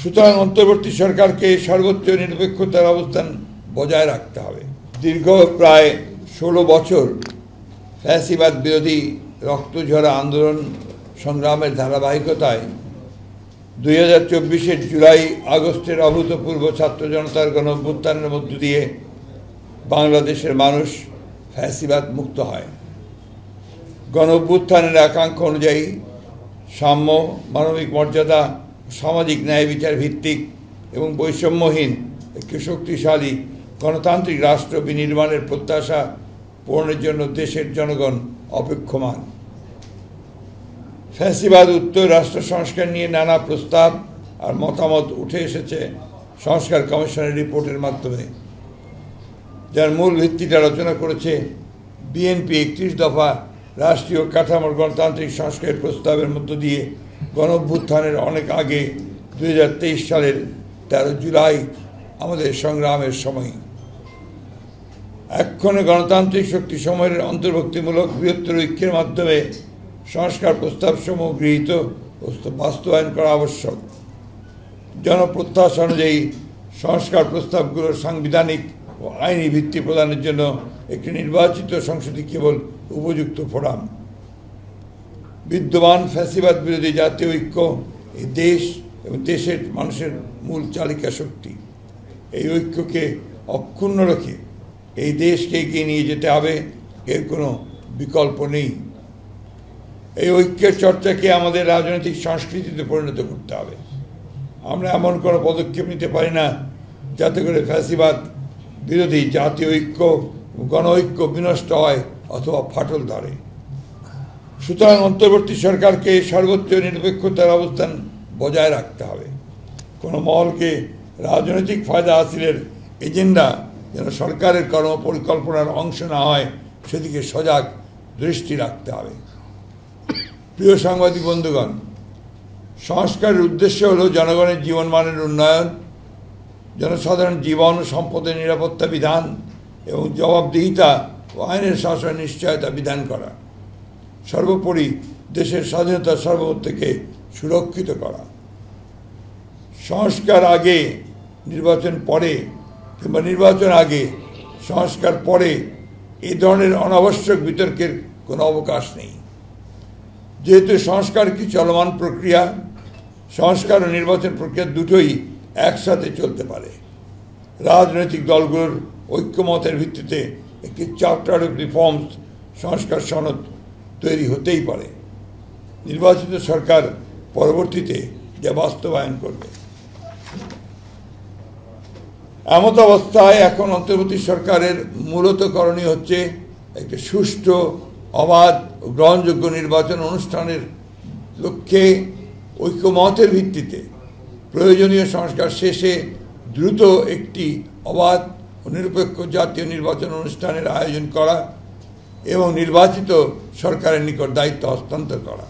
সুতরাং অন্তর্বর্তী সরকারকে সর্বোচ্চ নিরপেক্ষতার অবস্থান বজায় রাখতে হবে। দীর্ঘ প্রায় 16 বছর ফ্যাসিবাদ বিরোধী রক্তঝরা আন্দোলন সংগ্রামের ধারাবাহিকতায় 2024-এর জুলাই আগস্টের অভূতপূর্ব ছাত্র জনতার গণ অভ্যুত্থানের মধ্য দিয়ে বাংলাদেশের মানুষ ফ্যাসিবাদ মুক্ত হয়। গণ অভ্যুত্থানের আকাঙ্ক্ষা অনুযায়ী সাম্য, মানবিক মর্যাদা, সামাজিক ন্যায় বিচার ভিত্তিক এবং বৈষম্যহীন একটি শক্তিশালী গণতান্ত্রিক রাষ্ট্র বিনির্মাণের প্রত্যাশা পূরণের জন্য দেশের জনগণ অপেক্ষমান। ফ্যাসিবাদ উত্তর রাষ্ট্র সংস্কার নিয়ে নানা প্রস্তাব আর মতামত উঠে এসেছে সংস্কার কমিশনের রিপোর্টের মাধ্যমে, যার মূল ভিত্তিটা আলোচনা করেছে বিএনপি 31 দফা রাষ্ট্রীয় কাঠামোর গণতান্ত্রিক সংস্কারের প্রস্তাবের মধ্য দিয়ে গণ অভ্যুত্থানের অনেক আগে 2023 সালের 13 জুলাই আমাদের সংগ্রামের সময়। এক্ষণে গণতান্ত্রিক শক্তি সমূহের অন্তর্ভুক্তিমূলক বৃহত্তর ঐক্যের মাধ্যমে সংস্কার প্রস্তাবসমূহ গৃহীত ও বাস্তবায়ন করা আবশ্যক। জনপ্রত্যাশা অনুযায়ী সংস্কার প্রস্তাবগুলোর সাংবিধানিক ও আইনি ভিত্তি প্রদানের জন্য একটি নির্বাচিত সংসদই কেবল উপযুক্ত ফোরাম। বিদ্যমান ফ্যাসিবাদ বিরোধী জাতীয় ঐক্য এই দেশ এবং দেশের মানুষের মূল চালিকা শক্তি। এই ঐক্যকে অক্ষুণ্ণ রেখে এই দেশকে এগিয়ে নিয়ে যেতে হবে, এর কোনো বিকল্প নেই। এই ঐক্যের চর্চাকে আমাদের রাজনৈতিক সংস্কৃতিতে পরিণত করতে হবে। আমরা এমন কোনো পদক্ষেপ নিতে পারি না যাতে করে ফ্যাসিবাদ বিরোধী জাতীয় ঐক্য, গণ ঐক্য বিনষ্ট হয় অথবা ফাটল ধরে। সুতরাং অন্তর্বর্তী সরকারকে সর্বোচ্চ নিরপেক্ষতার অবস্থান বজায় রাখতে হবে। কোনো মহলকে রাজনৈতিক ফায়দা হাসিলের এজেন্ডা যেন সরকারের কর্মপরিকল্পনার অংশ না হয়, সেদিকে সজাগ দৃষ্টি রাখতে হবে। প্রিয় সাংবাদিক বন্ধুগণ, সংস্কারের উদ্দেশ্য হল জনগণের জীবনমানের উন্নয়ন, জনসাধারণ জীবন ও সম্পদের নিরাপত্তা বিধান এবং জবাবদিহিতা ও আইনের শাসনের নিশ্চয়তা বিধান করা, সর্বোপরি দেশের স্বাধীনতা সার্বভৌমত্বকে সুরক্ষিত করা। সংস্কার আগে নির্বাচন পরে কিংবা নির্বাচন আগে সংস্কার পরে এই ধরনের অনাবশ্যক বিতর্কের কোনো অবকাশ নেই। যেহেতু সংস্কার কি চলমান প্রক্রিয়া, সংস্কার ও নির্বাচন প্রক্রিয়া দুটোই একসাথে চলতে পারে। রাজনৈতিক দলগুলোর ঐক্যমতের ভিত্তিতে একটি চার্টার অফ রিফর্মস সংস্কার সনদ তৈরি হতেই পারে। নির্বাচিত সরকার পরবর্তীতে যা বাস্তবায়ন করবে। এমত অবস্থায় এখন অন্তর্বর্তী সরকারের মূলত করণীয় হচ্ছে একটি সুষ্ঠু, অবাধ ও গ্রহণযোগ্য নির্বাচন অনুষ্ঠানের লক্ষ্যে ঐক্যমতের ভিত্তিতে প্রয়োজনীয় সংস্কার শেষে দ্রুত একটি অবাধ ও নিরপেক্ষ জাতীয় নির্বাচন অনুষ্ঠানের আয়োজন করা এবং নির্বাচিত সরকারের নিকট দায়িত্ব হস্তান্তর করা।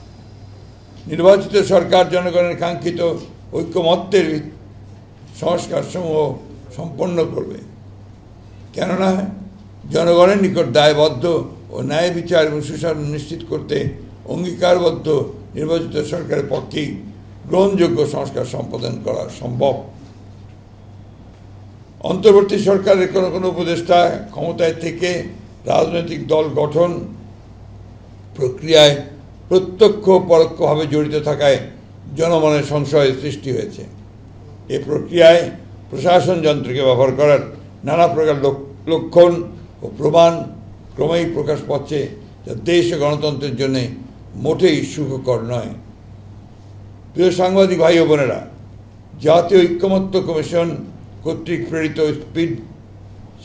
নির্বাচিত সরকার জনগণের কাঙ্ক্ষিত ঐক্যমত্যের সংস্কারসমূহ সম্পন্ন করবে, কেননা জনগণের নিকট দায়বদ্ধ ও ন্যায় বিচার এবং সুশাসন নিশ্চিত করতে অঙ্গীকারবদ্ধ নির্বাচিত সরকারের পক্ষেই গ্রহণযোগ্য সংস্কার সম্পাদন করা সম্ভব। অন্তর্বর্তী সরকারের কোনো কোনো উপদেষ্টা ক্ষমতায় থেকে রাজনৈতিক দল গঠন প্রক্রিয়ায় প্রত্যক্ষ পরোক্ষভাবে জড়িত থাকায় জনমনের সংশয় সৃষ্টি হয়েছে। এ প্রক্রিয়ায় প্রশাসন যন্ত্রকে ব্যবহার করার নানা প্রকার লক্ষণ ও প্রমাণ ক্রমেই প্রকাশ পাচ্ছে, যা দেশ ও গণতন্ত্রের জন্য মোটেই সুখকর নয়। প্রিয় সাংবাদিক ভাই ও বোনেরা, জাতীয় ঐক্যমত্য কমিশন কর্তৃক প্রেরিত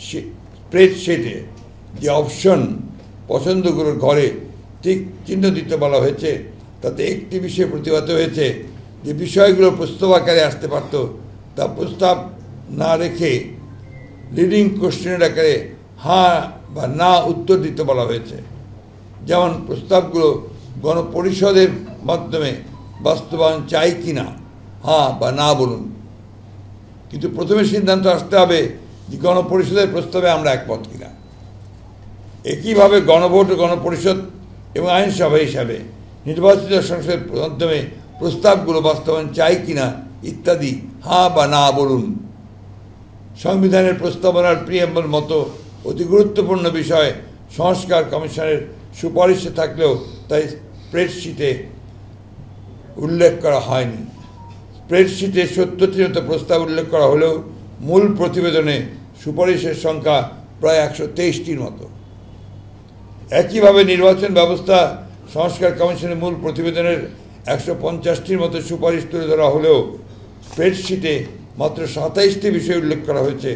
স্প্রেডশিটে যে অপশন পছন্দগুলোর ঘরে ঠিক চিহ্ন দিতে বলা হয়েছে, তাতে একটি বিষয়ে প্রতিবাদ হয়েছে যে বিষয়গুলো প্রস্তাব আকারে আসতে পারত তা প্রস্তাব না রেখে লিডিং কোশ্চেনের আকারে হ্যাঁ বা না উত্তর দিতে বলা হয়েছে। যেমন প্রস্তাবগুলো গণপরিষদের মাধ্যমে বাস্তবায়ন চাই কি না, হ্যাঁ বা না বলুন। কিন্তু প্রথমে সিদ্ধান্ত আসতে হবে যে গণপরিষদের প্রস্তাবে আমরা একমত কিনা। একইভাবে গণভোট ও গণপরিষদ এবং আইনসভা হিসাবে নির্বাচিত সংসদের মাধ্যমে প্রস্তাবগুলো বাস্তবায়ন চাই কিনা ইত্যাদি হ্যাঁ বা না বলুন। সংবিধানের প্রস্তাবনার প্রিয়াম্বল মতো অতি গুরুত্বপূর্ণ বিষয় সংস্কার কমিশনের সুপারিশে থাকলেও তাই স্প্রেডশিটে উল্লেখ করা হয়নি। স্প্রেডশিটে 70টির মতো প্রস্তাব উল্লেখ করা হলেও মূল প্রতিবেদনে সুপারিশের সংখ্যা প্রায় 123টির মতো। একইভাবে নির্বাচন ব্যবস্থা সংস্কার কমিশনের মূল প্রতিবেদনের 150টির মতো সুপারিশ তুলে ধরা হলেও স্প্রেডশিটে মাত্র 27টি বিষয় উল্লেখ করা হয়েছে,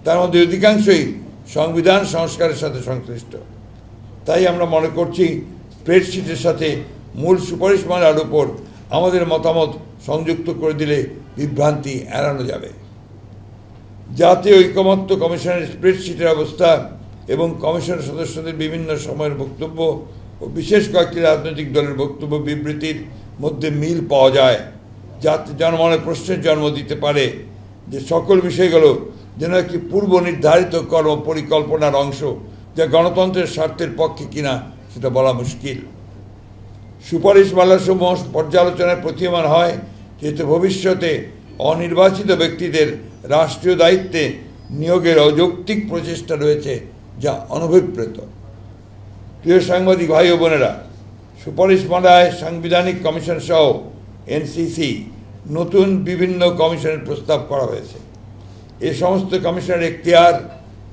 তার মধ্যে অধিকাংশই সংবিধান সংস্কারের সাথে সংশ্লিষ্ট। তাই আমরা মনে করছি স্প্রেডশিটের সাথে মূল সুপারিশমালার উপর আমাদের মতামত সংযুক্ত করে দিলে বিভ্রান্তি এড়ানো যাবে। জাতীয় ঐকমত্য কমিশনের স্প্রেডশিটের অবস্থা এবং কমিশনের সদস্যদের বিভিন্ন সময়ের বক্তব্য ও বিশেষ কয়েকটি রাজনৈতিক দলের বক্তব্য বিবৃতির মধ্যে মিল পাওয়া যায়, যাতে জনমনে প্রশ্নের জন্ম দিতে পারে যে সকল বিষয়গুলো যেন একটি পূর্ব নির্ধারিত কর্ম পরিকল্পনার অংশ, যা গণতন্ত্রের স্বার্থের পক্ষে কিনা সেটা বলা মুশকিল। সুপারিশমালাসমূহ পর্যালোচনায় প্রতীয়মান হয় যেহেতু ভবিষ্যতে অনির্বাচিত ব্যক্তিদের রাষ্ট্রীয় দায়িত্বে নিয়োগের অযৌক্তিক প্রচেষ্টা রয়েছে, যা অনভিপ্রেত। প্রিয় সাংবাদিক ভাই ও বোনেরা, সুপারিশমালায় সাংবিধানিক কমিশন সহ এনসিসি নতুন বিভিন্ন কমিশনের প্রস্তাব করা হয়েছে। এ সমস্ত কমিশনের এখতিয়ার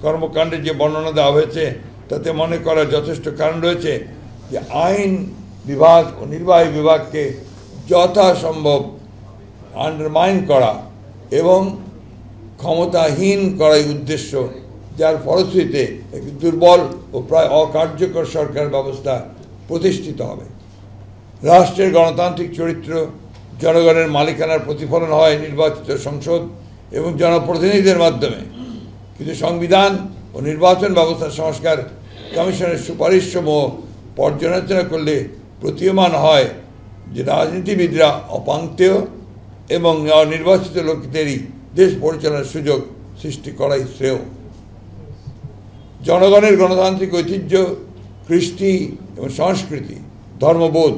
কর্মকাণ্ডের যে বর্ণনা দেওয়া হয়েছে তাতে মনে করার যথেষ্ট কারণ রয়েছে যে আইন বিভাগ ও নির্বাহী বিভাগকে যথাসম্ভব আন্ডারমাইন করা এবং ক্ষমতাহীন করাই উদ্দেশ্য, যার ফলশ্রুতিতে একটি দুর্বল ও প্রায় অকার্যকর সরকার ব্যবস্থা প্রতিষ্ঠিত হবে। রাষ্ট্রের গণতান্ত্রিক চরিত্র জনগণের মালিকানার প্রতিফলন হয় নির্বাচিত সংসদ এবং জনপ্রতিনিধিদের মাধ্যমে, কিন্তু সংবিধান ও নির্বাচন ব্যবস্থা সংস্কার কমিশনের সুপারিশসমূহ পর্যালোচনা করলে প্রতীয়মান হয় যে রাজনীতিবিদরা অপাঙ্ক্তেয় এবং নির্বাচিত লোকদেরই দেশ পরিচালনার সুযোগ সৃষ্টি করাই শ্রেয়। জনগণের গণতান্ত্রিক ঐতিহ্য, কৃষ্টি এবং সংস্কৃতি, ধর্মবোধ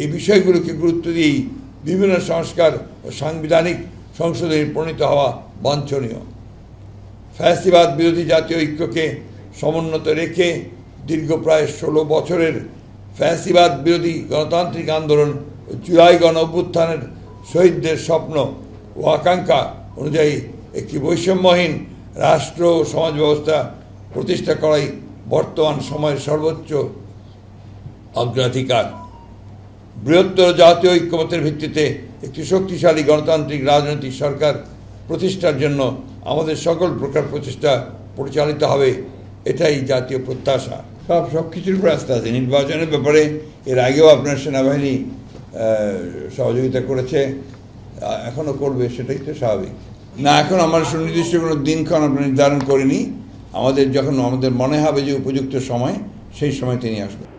এই বিষয়গুলোকে গুরুত্ব দিয়েই বিভিন্ন সংস্কার ও সাংবিধানিক সংশোধনী প্রণীত হওয়া বাঞ্ছনীয়। ফ্যাসিবাদ বিরোধী জাতীয় ঐক্যকে সমুন্নত রেখে দীর্ঘ প্রায় 16 বছরের ফ্যাসিবাদ বিরোধী গণতান্ত্রিক আন্দোলন ও জুলাই গণ অভ্যুত্থানের শহীদদের স্বপ্ন ও আকাঙ্ক্ষা অনুযায়ী একটি বৈষম্যহীন রাষ্ট্র ও সমাজ ব্যবস্থা প্রতিষ্ঠা করাই বর্তমান সময়ের সর্বোচ্চ অগ্রাধিকার। বৃহত্তর জাতীয় ঐক্যমতের ভিত্তিতে একটি শক্তিশালী গণতান্ত্রিক রাজনৈতিক সরকার প্রতিষ্ঠার জন্য আমাদের সকল প্রকার প্রচেষ্টা পরিচালিত হবে, এটাই জাতীয় প্রত্যাশা। সব কিছুর উপর আস্থা আছে। নির্বাচনের ব্যাপারে এর আগেও আপনার সেনাবাহিনী সহযোগিতা করেছে, এখনও করবে, সেটাই তো স্বাভাবিক। না, এখন আমার সুনির্দিষ্ট কোনো দিনক্ষণ আমরা নির্ধারণ করিনি। যখন আমাদের মনে হবে যে উপযুক্ত সময়, সেই সময় তিনি আসবেন।